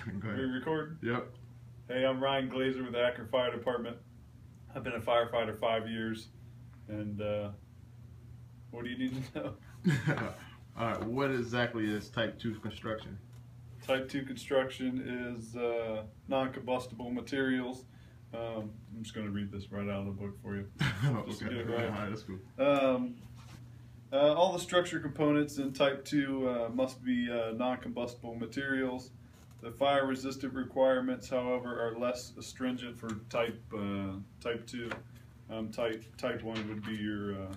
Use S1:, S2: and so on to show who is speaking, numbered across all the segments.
S1: Go
S2: We
S1: ahead.
S2: record?
S1: Yep.
S2: Hey, I'm Ryan Glazer with the Akron Fire Department. I've been a firefighter 5 years, and what do you need to know?
S1: All right. What exactly is Type 2 construction?
S2: Type 2 construction is non-combustible materials. I'm just going to read this right out of the book for you. Just to
S1: Okay.
S2: get it right.
S1: All right, that's cool.
S2: All the structure components in Type 2 must be non-combustible materials. The fire-resistant requirements, however, are less stringent for Type 2. Type 1 would be your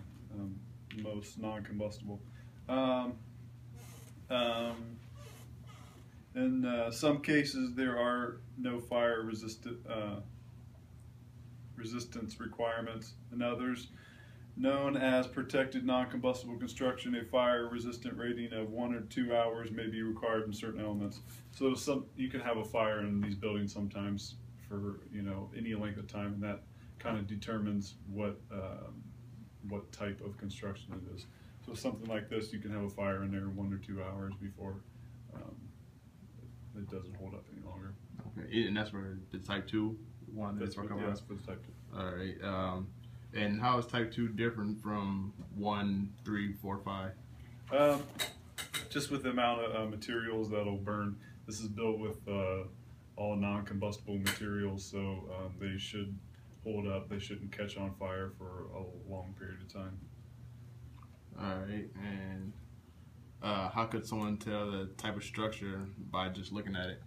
S2: most non-combustible. In some cases, there are no fire resistance requirements. In others, known as protected non-combustible construction, a fire-resistant rating of 1 or 2 hours may be required in certain elements. So you can have a fire in these buildings sometimes for any length of time, and that kind of determines what type of construction it is. So something like this, you can have a fire in there 1 or 2 hours before it doesn't hold up any longer.
S1: Okay, and that's for the Type 2 one.
S2: That's for the Type 2.
S1: All right. And how is Type 2 different from 1, 3, 4, 5?
S2: Just with the amount of materials that'll burn. This is built with all non-combustible materials, so they should hold up. They shouldn't catch on fire for a long period of time.
S1: All right. And how could someone tell the type of structure by just looking at it?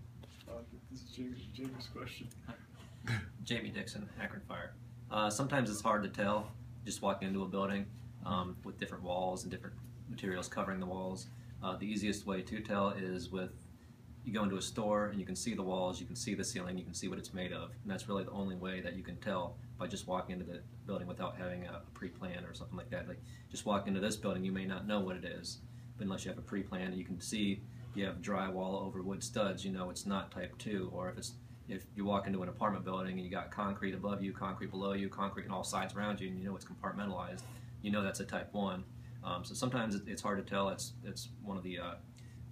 S2: This is Jamie's question.
S3: Jamie Dixon, Akron Fire. Sometimes it's hard to tell just walking into a building with different walls and different materials covering the walls. The easiest way to tell is you go into a store and you can see the walls, you can see the ceiling, you can see what it's made of, and that's really the only way that you can tell by just walking into the building without having a pre-plan or something like that. Like just walk into this building, you may not know what it is, but unless you have a pre-plan, you can see you have drywall over wood studs, you know it's not Type 2. Or if you walk into an apartment building and you got concrete above you, concrete below you, concrete on all sides around you, and you know it's compartmentalized, you know that's a Type 1. So sometimes it's hard to tell. It's one of the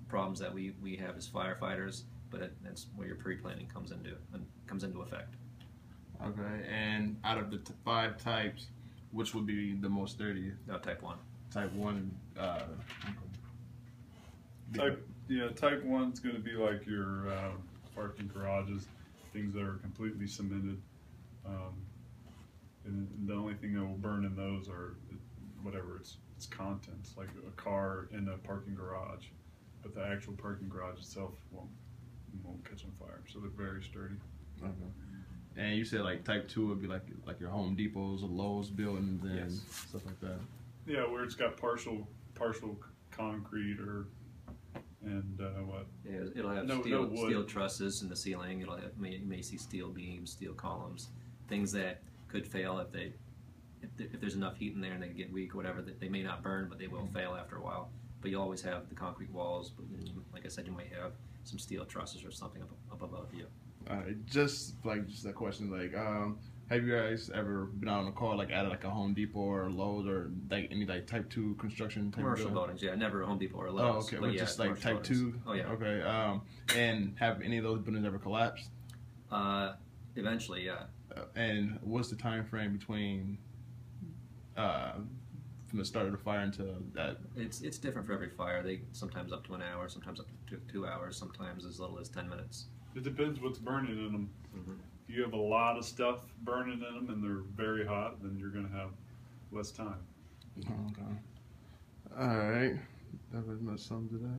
S3: problems that we have as firefighters, but that's where your pre-planning comes into effect.
S1: Okay. And out of the 5 types, which would be the most sturdy?
S3: No, Type 1.
S1: Type 1.
S2: Type 1 is going to be like your parking garages, things that are completely cemented, and the only thing that will burn in those are whatever its contents, like a car in a parking garage, but the actual parking garage itself won't catch on fire. So they're very sturdy.
S1: Okay. And you said like Type 2 would be like your Home Depots or Lowe's buildings and
S3: Yes.
S1: stuff like that.
S2: Yeah, where it's got partial concrete and what?
S3: Yeah, it'll have steel trusses in the ceiling. It'll have, you may see steel beams, steel columns, things that could fail if there's enough heat in there and they get weak or whatever. That they may not burn, but they will fail after a while. But you always have the concrete walls. But like I said, you might have some steel trusses or something up above you.
S1: Just a question, like, have you guys ever been out on a call like at like a Home Depot or Lowe's or like any like Type 2 construction type
S3: Commercial
S1: of
S3: buildings, yeah, never a Home Depot or a Lowe's.
S1: Oh, okay,
S3: but yeah,
S1: just like Type
S3: buildings.
S1: 2.
S3: Oh yeah.
S1: Okay. And have any of those buildings ever collapsed?
S3: Eventually, yeah.
S1: And what's the time frame between from the start of the fire until that?
S3: It's different for every fire. They sometimes up to an hour, sometimes up to 2 hours, sometimes as little as 10 minutes.
S2: It depends what's burning in them.
S3: Mm-hmm.
S2: If you have a lot of stuff burning in them and they're very hot, then you're going to have less time.
S1: Okay. All right. That was my sum to that.